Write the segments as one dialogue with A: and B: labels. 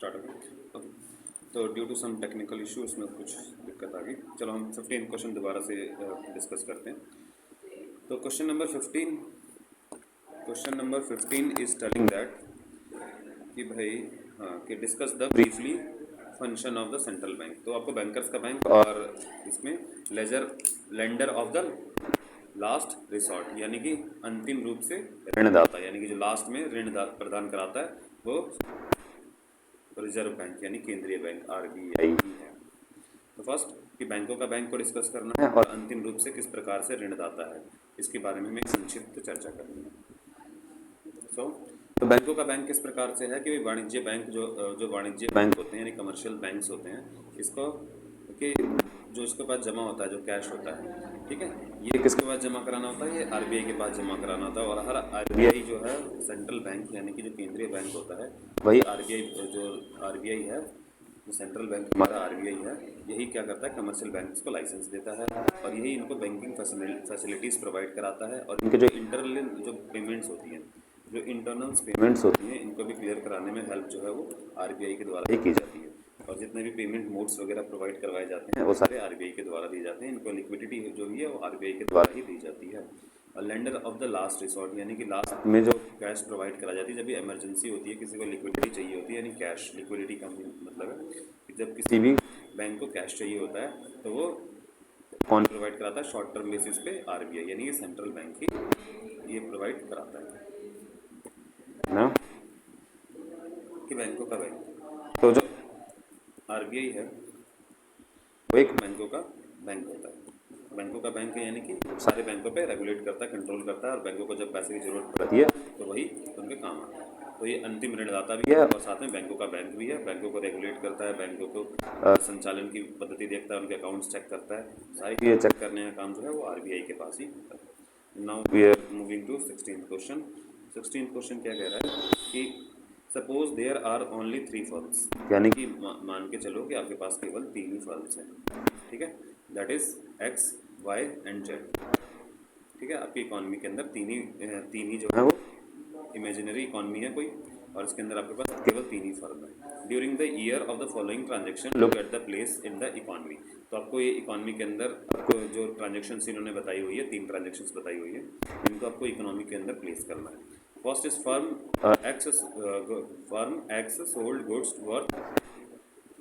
A: Start हो गया। Okay, तो due to some technical issue उसमें कुछ दिक्कत आ गई। चलो हम 15 क्वेश्चन दोबारा से डिस्कस करते हैं। तो question number 15 is telling that कि भाई हाँ कि discuss the briefly function of the central bank. तो आपको बैंकर्स का बैंक और इसमें lender of the last resort यानी कि अंतिम रूप से ऋणदाता यानी कि जो लास्ट में ऋण प्रदान कराता है वो रिजर्व बैंक यानी केंद्रीय बैंक आरबीआई ही है। तो फर्स्ट कि बैंकों का बैंक को डिस्कस करना है और अंतिम रूप से किस प्रकार से ऋणदाता है इसके बारे में हमें एक संक्षिप्त चर्चा करनी है। तो बैंकों का बैंक किस प्रकार से है कि वाणिज्य बैंक जो वाणिज्य बैंक होते हैं यानी कमर्शियल बैंक्स होते हैं इसको कि जो इसके पास जमा होता है जो कैश होता है, ठीक है, ये किसके पास जमा कराना होता है, ये आरबीआई के पास जमा कराना होता है। और हर आरबीआई जो है सेंट्रल बैंक यानी कि जो केंद्रीय बैंक होता है वही आरबीआई है, जो सेंट्रल बैंक हमारा आरबीआई है, यही क्या करता है कमर्शियल बैंक्स को लाइसेंस देता है और यही इनको बैंकिंग फैसिलिटीज़ प्रोवाइड कराता है। और इनके जो इंटरनल जो पेमेंट्स होती हैं, जो इंटरनल पेमेंट्स होती हैं, इनको भी क्लियर कराने में हेल्प जो है वो आरबीआई के द्वारा ही की जाती है। और जितने भी पेमेंट मोड्स वगैरह प्रोवाइड करवाए जाते हैं वो सारे आरबीआई के द्वारा दिए जाते हैं। इनको लिक्विडिटी जो भी है वो आरबीआई के द्वारा ही दी जाती है। और lender of the last resort यानी कि लास्ट में जो कैश प्रोवाइड करा जाती है जब भी इमरजेंसी होती है, किसी को लिक्विडिटी चाहिए होती है, यानी कैश लिक्विडिटी का मतलब है कि जब किसी भी बैंक को कैश चाहिए होता है तो वो कौन प्रोवाइड कराता है, शॉर्ट टर्म बेसिस पे आरबीआई यानी कि सेंट्रल बैंक ही ये प्रोवाइड कराता है ना कि बैंकों का बैंक। तो जो आरबीआई है वो एक बैंकों का बैंक होता है। बैंकों का बैंक है यानी कि सारे बैंकों पे रेगुलेट करता है, कंट्रोल करता है और बैंकों को जब पैसे की जरूरत पड़ती है तो वही उनके काम आता है। तो ये अंतिम ऋणदाता भी है और साथ में बैंकों का बैंक भी है। बैंकों को रेगुलेट करता है, बैंकों को संचालन की पद्धति देखता है, उनके अकाउंट्स चेक करता है। सारी ये चेक करने का काम जो है वो आरबीआई के पास ही होता है। Now we are moving to 16th question. 16th question क्या कह रहा है कि suppose there are only 3 firms, यानी कि मान के चलो कि आपके पास केवल 3 ही फर्म्स हैं, ठीक है, that is X Y and Z, ठीक है। आपकी इकॉनमी के अंदर तीन ही जो है वो इमेजिनरी इकॉनमी है कोई, और इसके अंदर आपके पास केवल 3 ही फर्म है। During the year of the following transaction look at the place in the economy. तो आपको ये इकॉनमी के अंदर आपको जो ट्रांजेक्शन इन्होंने बताई हुई है, 3 ट्रांजेक्शन बताई हुई है, इनको आपको इकोनॉमी के अंदर प्लेस करना है। First is firm X sold goods worth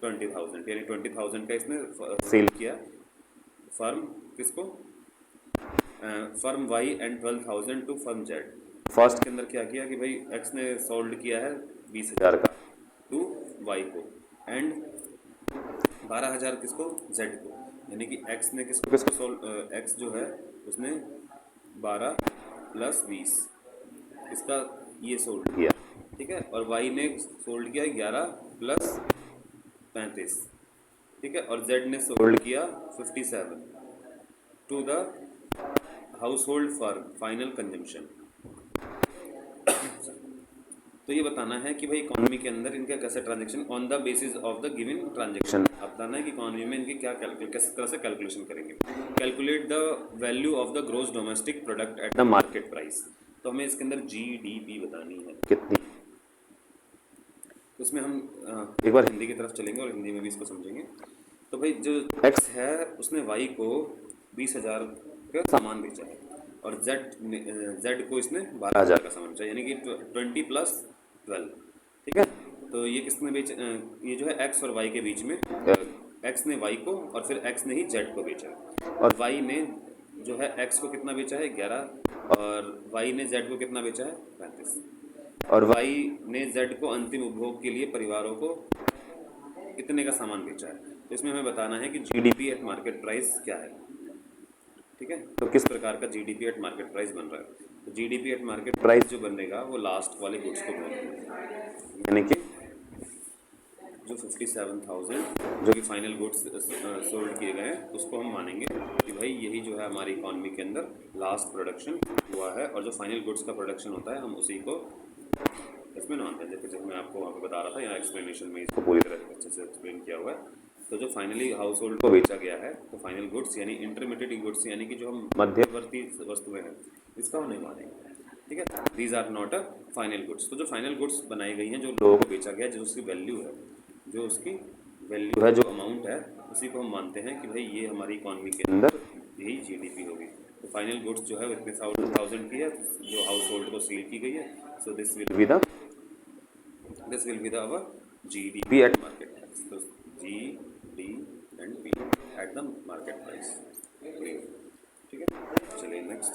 A: 20,000 यानी 20,000 का इसने सेल किया। फर्म किसको, firm Y and 12,000 to firm Z. First के अंदर क्या किया कि भाई एक्स ने सोल्ड किया है 20,000 का टू वाई को एंड 12,000 किसको, जेड को, यानी कि एक्स ने किसको किसको सोल्ड, एक्स जो है उसने 12 + 20 इसका ये सोल्ड किया, ठीक है, और वाई ने सोल्ड किया 11 + 35, ठीक है, और जेड ने सोल्ड किया 57 to the household firm final consumption. तो ये बताना है कि भाई इकोनॉमी के अंदर इनका कैसे transaction on the basis of the given transaction, आप बताना है कि इकोनॉमी में इनकी क्या किस तरह से कैलकुलेशन करेंगे। Calculate the value of the gross domestic product at the market price. तो हमें इसके अंदर जीडीपी बतानी है कितनी, तो उसमें हम एक बार हिंदी की तरफ चलेंगे और हिंदी में भी इसको समझेंगे। तो भाई जो एक्स है उसने वाई को 20,000 का सामान बेचा है और जेड को इसने 12,000 का सामान बेचा, यानी कि 20 + 12, ठीक है। तो ये किसने बेचा, ये जो है एक्स और वाई के बीच में एक्स ने वाई को और फिर एक्स ने ही जेड को बेचा, और वाई ने जो है एक्स को कितना बेचा है 11, और वाई ने जेड को कितना बेचा है 35, और वाई ने जेड को अंतिम उपभोग के लिए परिवारों को कितने का सामान बेचा है। तो इसमें हमें बताना है कि जीडीपी एट मार्केट प्राइस क्या है, ठीक है। तो किस प्रकार का जीडीपी एट मार्केट प्राइस बन रहा है, तो जीडीपी एट मार्केट प्राइस जो बनेगा वो लास्ट वाले गुड्स को बोलते हैं, यानी कि जो 57,000 जो कि फाइनल गुड्स सोल्ड किए गए हैं उसको हम मानेंगे कि भाई यही जो है हमारी इकॉनमी के अंदर लास्ट प्रोडक्शन हुआ है, और जो फाइनल गुड्स का प्रोडक्शन होता है हम उसी को इसमें मानते हैं। जैसे मैं आपको वहाँ पे बता रहा था, यहाँ एक्सप्लेनेशन में इसको पूरी तरह अच्छे से एक्सप्लेन किया हुआ है। तो जो फाइनली हाउस होल्ड को बेचा गया है तो फाइनल गुड्स यानी इंटरमीडिएट गुड्स यानी कि जो हम मध्यवर्ती वस्तुएं हैं इसका हम नहीं मानेंगे। ठीक है, these are not a final goods. तो जो फाइनल गुड्स बनाई गई हैं, जो लोगों को बेचा गया है, जो उसकी वैल्यू है, जो अमाउंट है, उसी को हम मानते हैं कि भाई ये हमारी इकॉनमी के अंदर यही जीडीपी होगी। तो फाइनल गुड्स जो है वो इतने थाउजेंड की है, जो हाउस होल्ड को सील की गई है। So this will be the our GDP at market price. तो G D and P at the market price. ठीक है, चलिए next.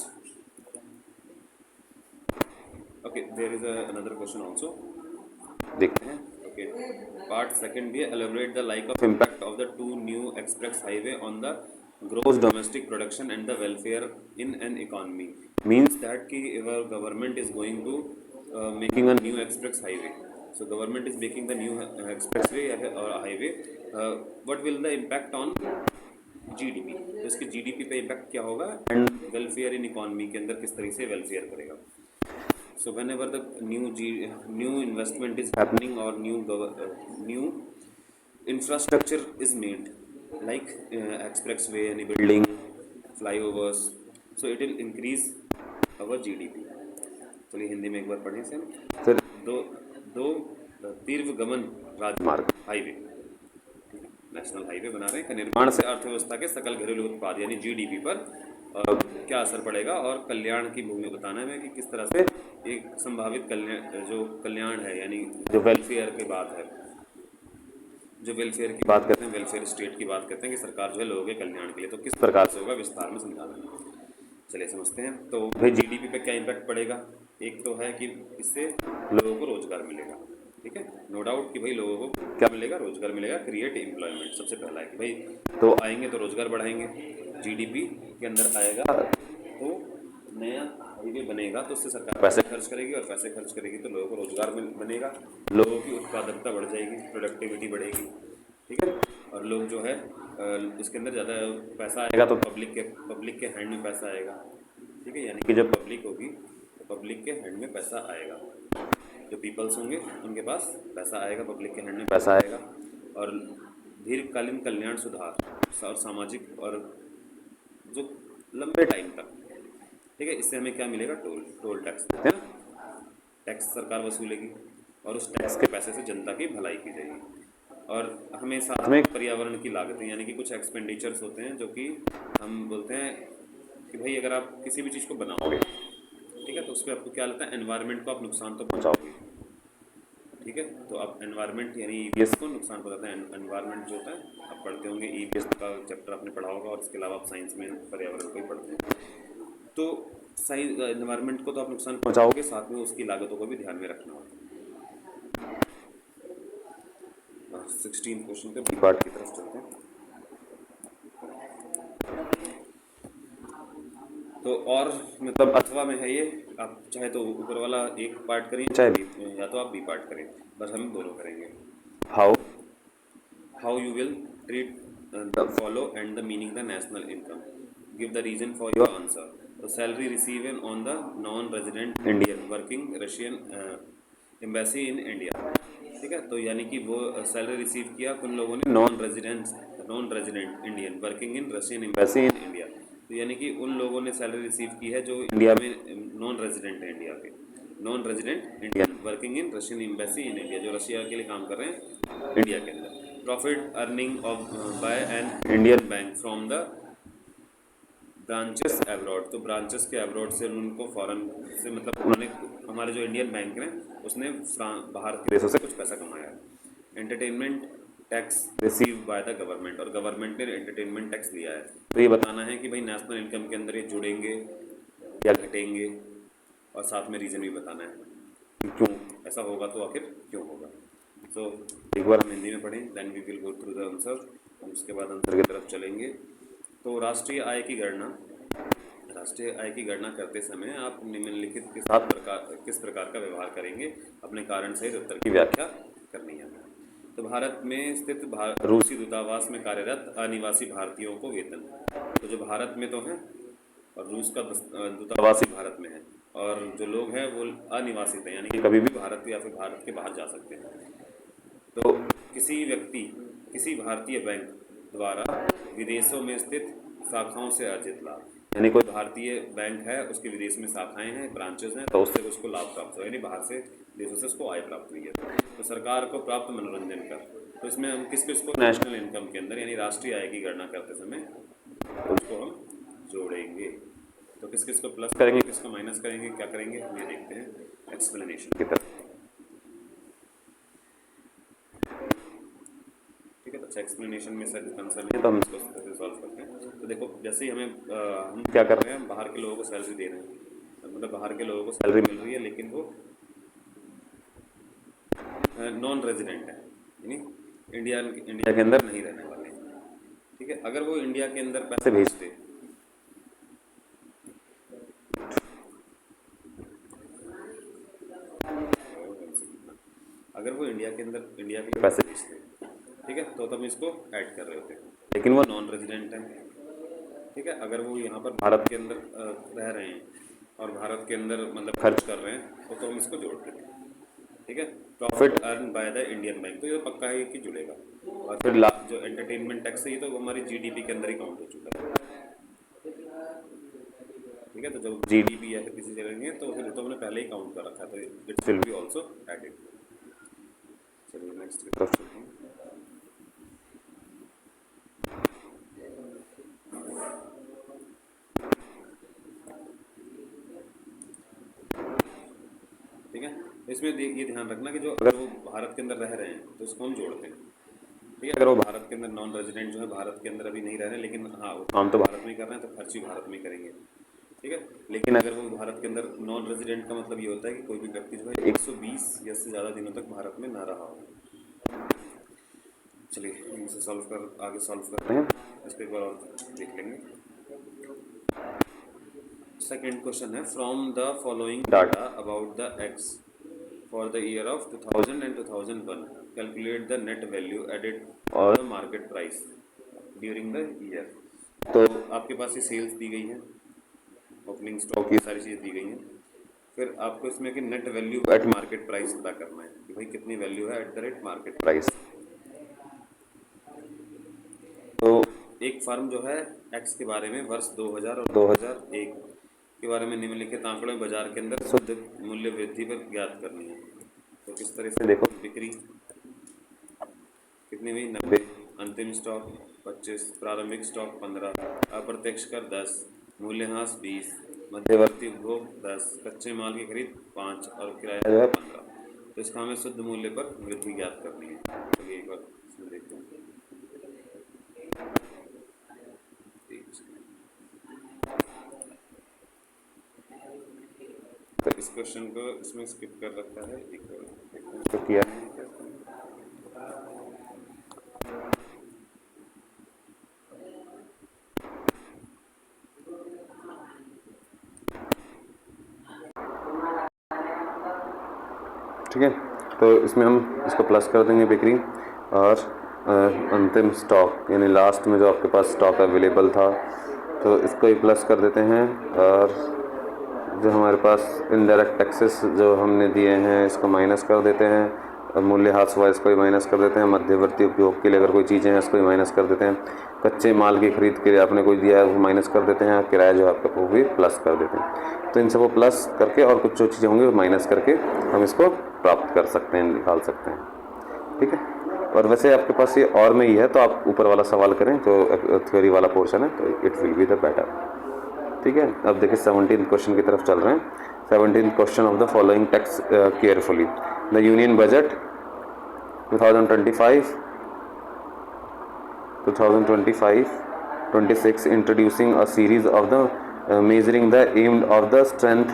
A: Okay, there is another question also, देखते हैं। ओके, पार्ट सेकंड भी है, elaborate the like of impact of the two new express highway on the gross domestic production and the welfare in an economy. Means that कि our government is going to making a new express highway. So government is making the new express way और highway. What will the impact on GDP? तो इसके GDP पे impact क्या होगा, and welfare in economy के अंदर किस तरीके से वेलफेयर करेगा। So whenever the new investment is happening or new infrastructure is made, like expressway, any building, flyovers, so it will increase our GDP. चलिए हिंदी में एक बार पढ़ें से। सर, दो तीव्र गमन राजमार्ग हाईवे, नेशनल हाईवे बना रहे हैं, का निर्माण से अर्थव्यवस्था के सकल घरेलू उत्पाद यानी जीडीपी पर क्या असर पड़ेगा, और कल्याण की भूमि बताना है कि किस तरह से एक संभावित कल्याण है, यानी जो वेलफेयर की बात है, जो वेलफेयर की बात करते हैं, वेलफेयर स्टेट की बात करते हैं कि सरकार जो है लोगों के कल्याण के लिए, तो किस प्रकार से होगा, विस्तार में समझा देना। चलिए समझते हैं। तो भाई जीडीपी पे क्या इम्पैक्ट पड़ेगा? एक तो है कि इससे लोगों को रोजगार मिलेगा। ठीक है, नो डाउट कि भाई लोगों को क्या मिलेगा, रोजगार मिलेगा, क्रिएट एम्प्लॉयमेंट। सबसे पहला है कि भाई तो आएंगे तो रोजगार बढ़ाएंगे, जीडीपी के अंदर आएगा तो नया हाईवे बनेगा, तो उससे सरकार पैसे खर्च करेगी, और पैसे खर्च करेगी तो लोगों को रोजगार बनेगा, लोगों की उत्पादकता बढ़ जाएगी, प्रोडक्टिविटी बढ़ेगी। ठीक है, और लोग जो है इसके अंदर ज़्यादा पैसा आएगा तो पब्लिक के हैंड में पैसा आएगा। ठीक है, यानी कि जब पब्लिक होगी तो पब्लिक के हैंड में पैसा आएगा, जो पीपल्स होंगे उनके पास पैसा आएगा, पब्लिक के हैंड में पैसा आएगा। और दीर्घकालीन कल्याण सुधार और सामाजिक और जो लंबे टाइम तक, ठीक है, इससे हमें क्या मिलेगा, टोल टैक्स देते हैं, टैक्स सरकार वसूलेगी, और उस टैक्स के पैसे से जनता की भलाई की जाएगी। और हमें साथ में पर्यावरण की लागतें, यानी कि कुछ एक्सपेंडिचर्स होते हैं जो कि हम बोलते हैं कि भाई अगर आप किसी भी चीज़ को बनाओगे, ठीक है, तो उस पर आपको क्या लगता है, एनवायरनमेंट को आप नुकसान तो पहुँचाओगे। ठीक है, तो आप एनवायरनमेंट यानी ईपीएस को नुकसान पहुँचाते हैं। एनवायरनमेंट जो होता है, आप पढ़ते होंगे, ईपीएस का चैप्टर आपने पढ़ा होगा, और इसके अलावा आप साइंस में पर्यावरण को ही पढ़ते हैं। तो साइंस एनवायरनमेंट को तो आप नुकसान पहुँचाओगे, साथ में उसकी लागतों को भी ध्यान में रखना होगा। 16 क्वेश्चन के बी पार्ट की तरफ चलते हैं। तो और मतलब अथवा में है ये, आप चाहे तो ऊपर वाला एक पार्ट करें, चाहे बी, या तो आप बी पार्ट करें, बस हम दोनों करेंगे। How you will treat the follow and the meaning the national income, give the reason for your answer. तो salary receive on the non resident Indian working Russian embassy in India. ठीक है, तो यानी कि वो सैलरी रिसीव किया उन लोगों ने non resident Indian working in Russian embassy in India. तो यानी कि उन लोगों ने सैलरी रिसीव की है जो इंडिया में नॉन रेजिडेंट है, इंडिया के non resident Indian working in Russian embassy in India, जो रशिया के लिए काम कर रहे हैं इंडिया के अंदर। Profit earning of by an Indian bank from the branches abroad. तो ब्रांचेस के एब्रॉड से उनको फॉरेन से, मतलब उन्होंने, हमारे जो इंडियन बैंक है उसने बाहर के देशों से कुछ पैसा कमाया है। Entertainment tax receive by the government, और गवर्नमेंट ने एंटरटेनमेंट टैक्स लिया है। तो ये बताना है कि भाई नेशनल इनकम के अंदर ये जुड़ेंगे या घटेंगे, और साथ में रीज़न भी बताना है क्यों ऐसा होगा, तो आखिर क्यों होगा। तो एक बार हम हिंदी में पढ़ें, then we will go through the answer, हम उसके बाद आंसर की तरफ चलेंगे। तो राष्ट्रीय आय की गणना करते समय आप निम्नलिखित किस प्रकार का व्यवहार करेंगे, अपने कारण सहित उत्तर की व्याख्या करनी है। तो भारत में स्थित रूसी दूतावास में कार्यरत अनिवासी भारतीयों को वेतन, तो जो भारत में तो है और रूस का दूतावास ही भारत में है, और जो लोग हैं वो अनिवासित हैं, यानी कि कभी भी भारत या फिर भारत के बाहर जा सकते हैं। तो किसी भारतीय बैंक द्वारा विदेशों में स्थित शाखाओं से अर्जित लाभ, यानी कोई भारतीय बैंक है, उसके विदेश में शाखाएं हैं, ब्रांचेस हैं, तो उससे उसको लाभ प्राप्त हो, यानी बाहर से देशों से उसको आय प्राप्त हुई है। तो सरकार को प्राप्त मनोरंजन कर, तो इसमें हम किस किस को नेशनल इनकम के अंदर यानी राष्ट्रीय आय की गणना करते समय उसको हम जोड़ेंगे। तो किस किस को प्लस करेंगे, किसको माइनस करेंगे, क्या करेंगे, ये देखते हैं एक्सप्लेनेशन की तरफ। ठीक है, तो अच्छा एक्सप्लेनेशन में सर कंसर्न है, तो हम इसको कैसे सॉल्व करते हैं। तो देखो जैसे ही हमें हम क्या कर रहे हैं, बाहर के लोगों को सैलरी दे रहे हैं, मतलब बाहर के लोगों को सैलरी मिल रही है, लेकिन वो नॉन रेजिडेंट है, यानी इंडिया के अंदर नहीं रहने वाले हैं। ठीक है, अगर वो इंडिया के अंदर पैसे भेजते, अगर वो इंडिया के लिए पैसे भेजते, ठीक है, तो हम इसको ऐड कर रहे होते, लेकिन वो नॉन रेजिडेंट है। ठीक है, अगर वो यहाँ पर भारत के अंदर रह रहे हैं और भारत के अंदर मतलब खर्च कर रहे हैं, तो हम इसको जोड़ते हैं। ठीक है, profit earn by the Indian bank, तो ये पक्का है कि जुड़ेगा। और फिर लाभ जो एंटरटेनमेंट टैक्स है, ये तो हमारी जीडीपी के अंदर ही काउंट हो चुका है। ठीक है, तो जब जीडीपी या फिर किसी जगह नहीं है, तो फिर तो हमने पहले ही काउंट कर रखा है, तो it's will be also added. चलिए नेक्स्ट की तरफ चलते हैं। ठीक है, इसमें ये ध्यान रखना कि जो अगर वो भारत के अंदर रह रहे हैं तो उसको हम जोड़ते हैं। ठीक है, अगर वो भारत के अंदर नॉन रेजिडेंट जो है, भारत के अंदर अभी नहीं रह रहे, लेकिन हाँ काम तो भारत में ही कर रहे हैं, तो खर्च भी भारत में करेंगे। ठीक है, लेकिन अगर वो भारत के अंदर नॉन रेजिडेंट का मतलब ये होता है कि कोई भी व्यक्ति जो है 120 या से ज़्यादा दिनों तक भारत में ना रहा हो। चलिए इनसे आगे सॉल्व करते हैं, इसको एक बार और देख लेंगे। सेकेंड क्वेश्चन है, from the following data about the X for the year of 2000 and 2001 calculate the net value added और market price during the year. तो आपके पास ये सेल्स दी गई है, ओपनिंग स्टॉक, ये सारी चीज़ें दी गई हैं। फिर आपको इसमें कि net value eight market price पता करना है कि भाई कितनी वैल्यू है at the rate market price. तो एक फर्म जो है एक्स के बारे में वर्ष 2000 और 2001 के बारे में निम्नलिखित आंकड़ों में बाजार के अंदर शुद्ध मूल्य वृद्धि पर ज्ञात करनी है। तो किस तरह से देखो, बिक्री कितनी हुई 90, अंतिम स्टॉक 25, प्रारंभिक स्टॉक 15, अप्रत्यक्ष कर 10, मूल्यह्रास 20, मध्यवर्ती उपभोग 10, कच्चे माल की खरीद 5 और किराया जो है 15। तो इसका हमें शुद्ध मूल्य पर वृद्धि ज्ञात करनी है। तो एक बार इसमें देखते हैं। तो इस क्वेश्चन को इसमें स्किप कर रखा है, तो किया है। ठीक है, तो इसमें हम इसको प्लस कर देंगे बिक्री और अंतिम स्टॉक यानी लास्ट में जो आपके पास स्टॉक अवेलेबल था, तो इसको ही प्लस कर देते हैं। और जो हमारे पास इनडायरेक्ट टैक्सेस जो हमने दिए हैं इसको माइनस कर देते हैं। मूल्यह्रास हुआ इसको ही माइनस कर देते हैं। मध्यवर्ती उपयोग के लिए अगर कोई चीज़ें हैं इसको ही माइनस कर देते हैं। कच्चे माल की खरीद के लिए आपने कोई दिया है वो माइनस कर देते हैं। किराया जो आपका वो भी प्लस कर देते हैं। तो इन सबको प्लस करके और कुछ जो चीज़ें होंगी वो माइनस करके हम इसको प्राप्त कर सकते हैं, निकाल सकते हैं। ठीक है, और वैसे आपके पास ये और में ही है, तो आप ऊपर वाला सवाल करें जो थ्योरी वाला पोर्शन है, तो it will be the better. ठीक है, अब देखिए 17 क्वेश्चन की तरफ चल रहे हैं। 17 question of the following text carefully. The union budget 2025-26 introducing a series of the measuring the aimed of the strength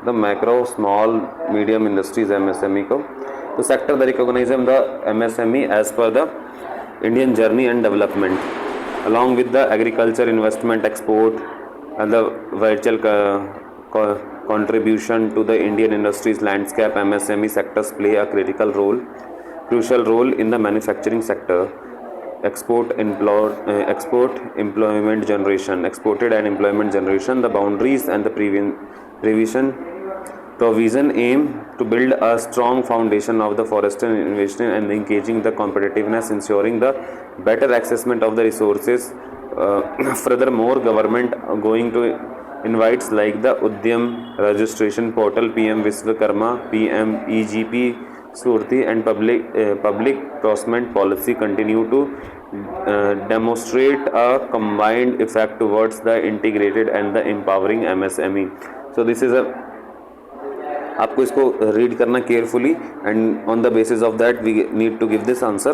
A: the macro small medium industries MSME को, तो sector the recognize the MSME as per the Indian journey and development along with the agriculture investment export and the vital contribution to the Indian industries landscape. MSME sectors play a crucial role in the manufacturing sector, exported and employment generation. The boundaries and the provision aim to build a strong foundation of the foreign investment and engaging the competitiveness, ensuring the better accessment of the resources Furthermore, government going to invites like the Udyam registration portal, PM Vishwakarma, PM EGP Surti, and public procurement policy continue to demonstrate a combined effect towards the integrated and the empowering MSME. So this is a, आपको इसको read करना carefully, and on the basis of that we need to give this answer.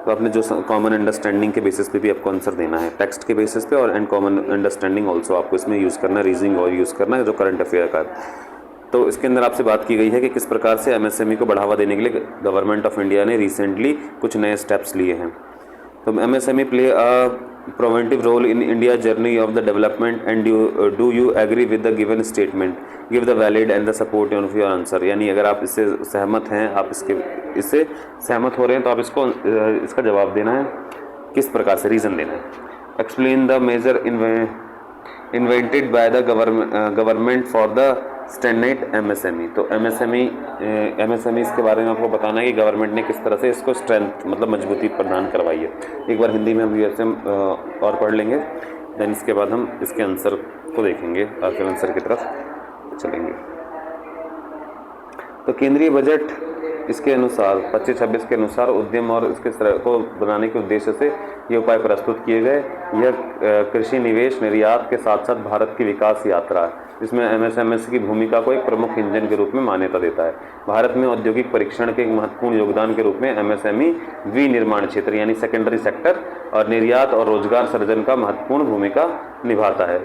A: तो आपने जो common understanding के basis पे भी आपको आंसर देना है, टेक्स्ट के बेसिस पे, और एंड कॉमन अंडरस्टैंडिंग ऑल्सो आपको इसमें यूज़ करना है, रीजनिंग और यूज़ करना है जो करंट अफेयर का है. तो इसके अंदर आपसे बात की गई है कि किस प्रकार से एमएसएमई को बढ़ावा देने के लिए गवर्नमेंट ऑफ इंडिया ने रिसेंटली कुछ नए स्टेप्स लिए हैं. तो MSME play a preventive role in India journey of the development, and do you agree with the given statement, give the valid and the support of your answer. यानी अगर आप इससे सहमत हैं, आप इससे सहमत हो रहे हैं, तो आप इसका जवाब देना है, किस प्रकार से, रीज़न देना है. Explain the major invented by the government for the standard MSME. तो एमएसएमई के बारे में आपको बताना है कि गवर्नमेंट ने किस तरह से इसको स्ट्रेंथ, मतलब मजबूती प्रदान करवाई है. एक बार हिंदी में हम यूएसएम और पढ़ लेंगे, देन इसके बाद हम इसके आंसर को देखेंगे और फिर आंसर की तरफ चलेंगे. तो केंद्रीय बजट इसके अनुसार 25-26 के अनुसार उद्यम और इसके को बनाने के उद्देश्य से ये उपाय प्रस्तुत किए गए. यह कृषि निवेश निर्यात के साथ साथ भारत की विकास यात्रा है, जिसमें एमएसएमई की भूमिका को एक प्रमुख इंजन के रूप में मान्यता देता है. भारत में औद्योगिक परीक्षण के एक महत्वपूर्ण योगदान के रूप में एमएसएमई विनिर्माण क्षेत्र यानी सेकेंडरी सेक्टर और निर्यात और रोजगार सृजन का महत्वपूर्ण भूमिका निभाता है.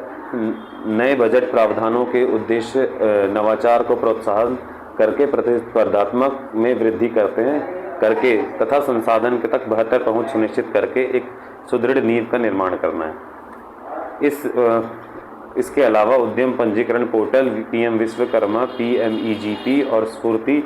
A: नए बजट प्रावधानों के उद्देश्य नवाचार को प्रोत्साहन करके प्रतिस्पर्धात्मक में वृद्धि करके तथा संसाधन के तक बेहतर पहुंच सुनिश्चित करके एक सुदृढ़ नींव का निर्माण करना है. इसके अलावा उद्यम पंजीकरण पोर्टल, पीएम विश्वकर्मा, पीएमईजीपी और स्फूर्ति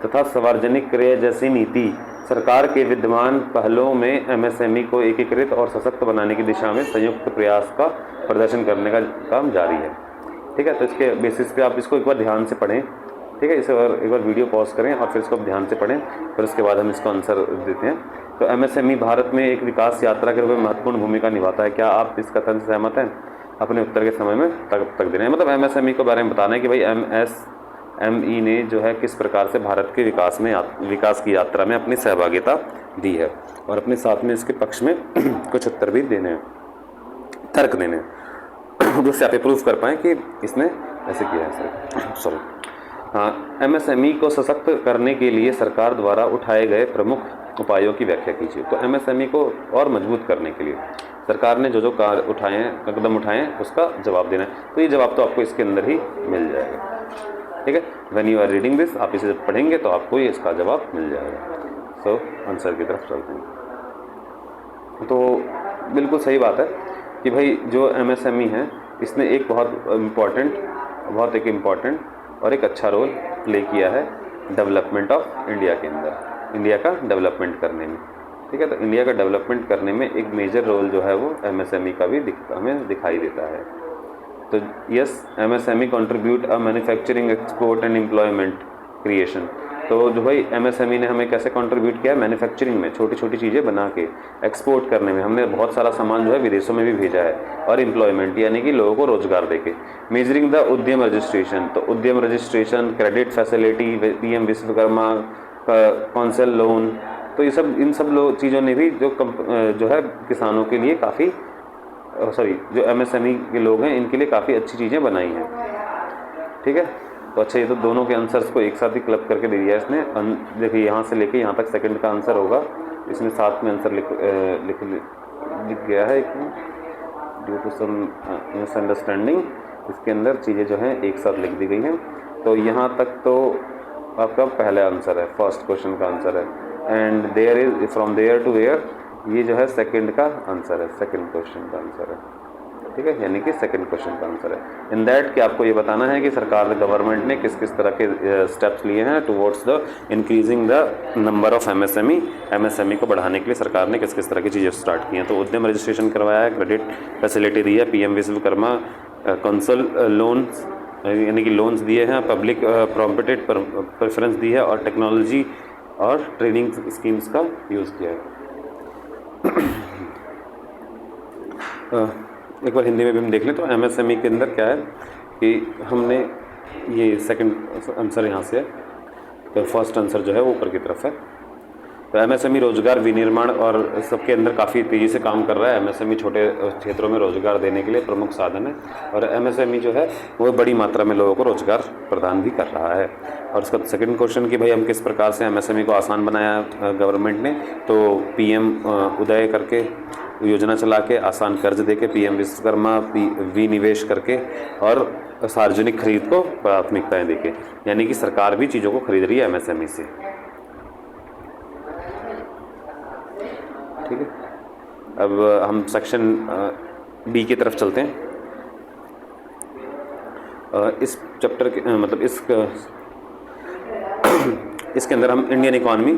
A: तथा सार्वजनिक क्रय जैसी नीति सरकार के विद्यमान पहलों में एमएसएमई को एकीकृत और सशक्त बनाने की दिशा में संयुक्त प्रयास का प्रदर्शन करने का काम जारी है. ठीक है, तो इसके बेसिस पे आप इसको एक बार ध्यान से पढ़ें. ठीक है, इसे एक बार वीडियो पॉज करें और फिर इसको ध्यान से पढ़ें, फिर उसके बाद हम इसको आंसर देते हैं. तो एमएसएमई भारत में एक विकास यात्रा के रूप में महत्वपूर्ण भूमिका निभाता है. क्या आप इस कथन से सहमत हैं? अपने उत्तर के समय में तक देना है. मतलब एमएसएमई के बारे में बताना है कि भाई एमएसएमई ने जो है किस प्रकार से भारत के विकास की यात्रा में अपनी सहभागिता दी है, और अपने साथ में इसके पक्ष में कुछ उत्तर भी देने हैं, तर्क देने हैं, जिससे आप प्रूफ कर पाएँ कि इसने ऐसे किया है. सॉरी. एमएसएमई को सशक्त करने के लिए सरकार द्वारा उठाए गए प्रमुख उपायों की व्याख्या कीजिए. तो एमएसएमई को और मजबूत करने के लिए सरकार ने जो कदम उठाए हैं उसका जवाब देना है. तो ये जवाब तो आपको इसके अंदर ही मिल जाएगा. ठीक है, when you are reading this, आप इसे जब पढ़ेंगे तो आपको ये इसका जवाब मिल जाएगा. सो आंसर की तरफ चलते हैं. तो बिल्कुल सही बात है कि भाई जो एमएसएमई है इसने एक बहुत इम्पॉर्टेंट और एक अच्छा रोल प्ले किया है डेवलपमेंट ऑफ इंडिया के अंदर, इंडिया का डेवलपमेंट करने में. ठीक है, तो इंडिया का डेवलपमेंट करने में एक मेजर रोल जो है वो एमएसएमई का भी हमें दिखाई देता है. तो yes, MSME contribute a manufacturing, export and employment creation. तो जो भाई एमएसएमई ने हमें कैसे कंट्रीब्यूट किया है, मैन्युफैक्चरिंग में छोटी छोटी चीज़ें बना के एक्सपोर्ट करने में. हमने बहुत सारा सामान जो है विदेशों में भी भेजा है, और एम्प्लॉयमेंट यानी कि लोगों को रोजगार देके. मेजरिंग द उद्यम रजिस्ट्रेशन, तो Udyam registration, credit facility, PM Vishwakarma, कौंसल लोन, तो ये सब इन सब चीज़ों ने भी जो है किसानों के लिए काफ़ी जो एमएसएमई के लोग हैं इनके लिए काफ़ी अच्छी चीज़ें बनाई हैं. ठीक है, तो अच्छा, ये तो दोनों के आंसर्स को एक साथ ही क्लब करके दे दिया है इसने. देखिए यहाँ से लेके यहाँ तक सेकंड का आंसर होगा, इसमें साथ में आंसर लिख गया है. ड्यू टू सम मिसअंडरस्टैंडिंग इसके अंदर चीज़ें जो हैं एक साथ लिख दी गई हैं. तो यहाँ तक तो आपका पहला आंसर है, फर्स्ट क्वेश्चन का आंसर है. And there is from there to where, ये जो है सेकंड का आंसर है, सेकंड क्वेश्चन का आंसर है. ठीक है, यानी कि सेकंड क्वेश्चन का आंसर है. इन दैट कि आपको ये बताना है कि सरकार गवर्नमेंट ने किस किस तरह के स्टेप्स लिए हैं towards the increasing the number of MSME को बढ़ाने के लिए सरकार ने किस किस तरह की चीज़ें स्टार्ट की हैं. तो उद्यम रजिस्ट्रेशन करवाया है, क्रेडिट फैसिलिटी दी है, पीएम विश्वकर्मा, कौंसल लोन्स यानी कि लोन्स दिए हैं, पब्लिक प्रॉपर्टी प्रेफरेंस दी है, और टेक्नोलॉजी और ट्रेनिंग स्कीम्स का यूज़ किया है. एक बार हिंदी में भी हम देख लें तो एमएसएमई के अंदर क्या है कि हमने ये सेकंड आंसर यहाँ से है, तो फर्स्ट आंसर जो है वो ऊपर की तरफ है। तो एमएसएमई रोजगार विनिर्माण और सबके अंदर काफ़ी तेज़ी से काम कर रहा है। एमएसएमई छोटे क्षेत्रों में रोजगार देने के लिए प्रमुख साधन है और एमएसएमई जो है वो बड़ी मात्रा में लोगों को रोजगार प्रदान भी कर रहा है। और उसका सेकंड क्वेश्चन कि भाई हम किस प्रकार से एमएसएमई को आसान बनाया गवर्नमेंट ने, तो पीएम उदय करके योजना चला के, आसान कर्ज दे के, पीएम विश्वकर्मा विनिवेश करके और सार्वजनिक खरीद को प्राथमिकताएं देके, यानी कि सरकार भी चीज़ों को खरीद रही है एमएसएमई से। ठीक है, अब हम सेक्शन बी की तरफ चलते हैं। इस चैप्टर के मतलब इसके अंदर हम इंडियन इकॉनमी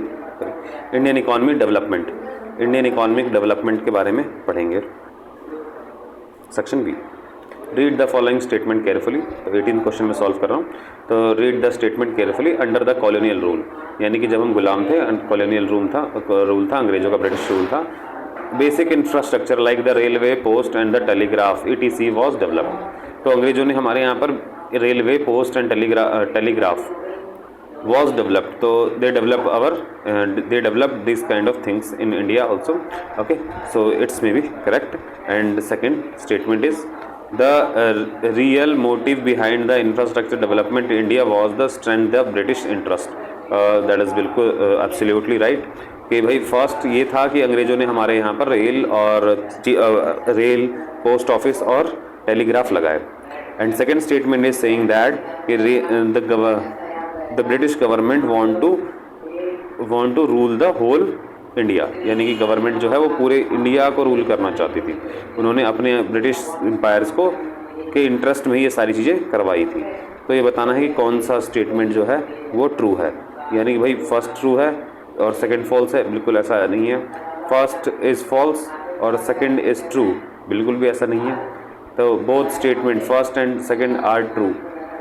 A: डेवलपमेंट के बारे में पढ़ेंगे। Section B, read the following statement carefully. तो 18 क्वेश्चन में सॉल्व कर रहा हूँ। तो read the statement carefully under the colonial rule, यानी कि जब हम गुलाम थे, कॉलोनियल रूल था, अंग्रेजों का, ब्रिटिश रूल था। Basic infrastructure like the railway, post and the telegraph ETC was developed. तो अंग्रेजों ने हमारे यहाँ पर railway, post and telegraph was developed, so they developed these kind of things in India also. Okay, so it's maybe correct. And the second statement is the real motive behind the infrastructure development in India was the strength of British interest. That is बिल्कुल absolutely right कि भाई first ये था कि अंग्रेजों ने हमारे यहाँ पर रेल, पोस्ट ऑफिस और टेलीग्राफ लगाए। And second statement is saying that कि the British government want to rule the whole India, यानी कि गवर्नमेंट जो है वो पूरे इंडिया को रूल करना चाहती थी। उन्होंने अपने ब्रिटिश एम्पायर्स को के इंटरेस्ट में ही ये सारी चीज़ें करवाई थी। तो ये बताना है कि कौन सा स्टेटमेंट जो है वो ट्रू है, यानी कि भाई फर्स्ट ट्रू है और सेकंड फॉल्स है, बिल्कुल ऐसा नहीं है। फर्स्ट इज़ फॉल्स और सेकंड इज़ ट्रू, बिल्कुल भी ऐसा नहीं है। तो both statement first and second are true,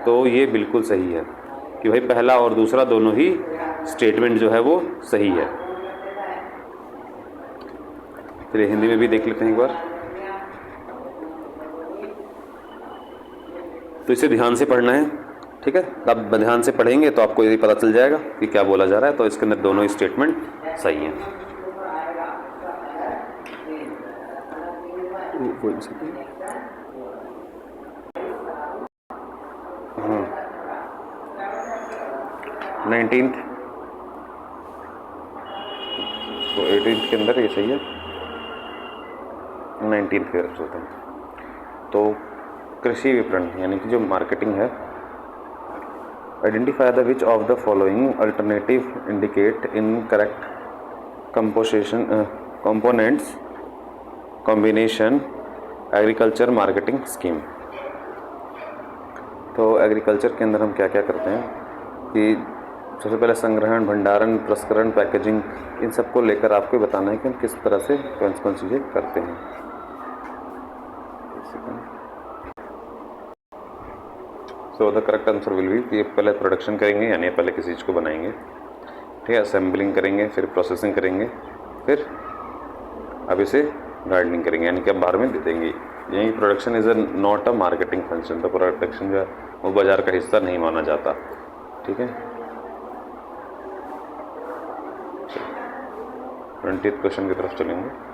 A: तो ये बिल्कुल सही है कि भाई पहला और दूसरा दोनों ही स्टेटमेंट जो है वो सही है। चलिए हिंदी में भी देख लेते हैं एक बार। तो इसे ध्यान से पढ़ना है, ठीक है। अब ध्यान से पढ़ेंगे तो आपको ये पता चल जाएगा कि क्या बोला जा रहा है। तो इसके अंदर दोनों ही स्टेटमेंट सही हैं। 19th तो 18th के अंदर ये सही है। 19th की तरफ चलते हैं। तो कृषि विपणन यानी कि जो मार्केटिंग है, identify the which of the following alternative indicate in correct composition components combination agriculture marketing scheme. तो एग्रीकल्चर के अंदर हम क्या क्या करते हैं कि सबसे पहले संग्रहण, भंडारण, प्रसंस्करण, पैकेजिंग, इन सब को लेकर आपको बताना है कि हम किस तरह से कौन कौन चीज़ें करते हैं। So the correct answer will be कि पहले प्रोडक्शन करेंगे, यानी पहले किसी चीज़ को बनाएंगे, ठीक है, असेंबलिंग करेंगे, फिर प्रोसेसिंग करेंगे, फिर अब इसे गार्डनिंग करेंगे, यानी कि अब बाहर में दे देंगे। यही production is not a marketing function. तो प्रोडक्शन जो है वो बाज़ार का हिस्सा नहीं माना जाता, ठीक है। 20th क्वेश्चन की तरफ चलेंगे।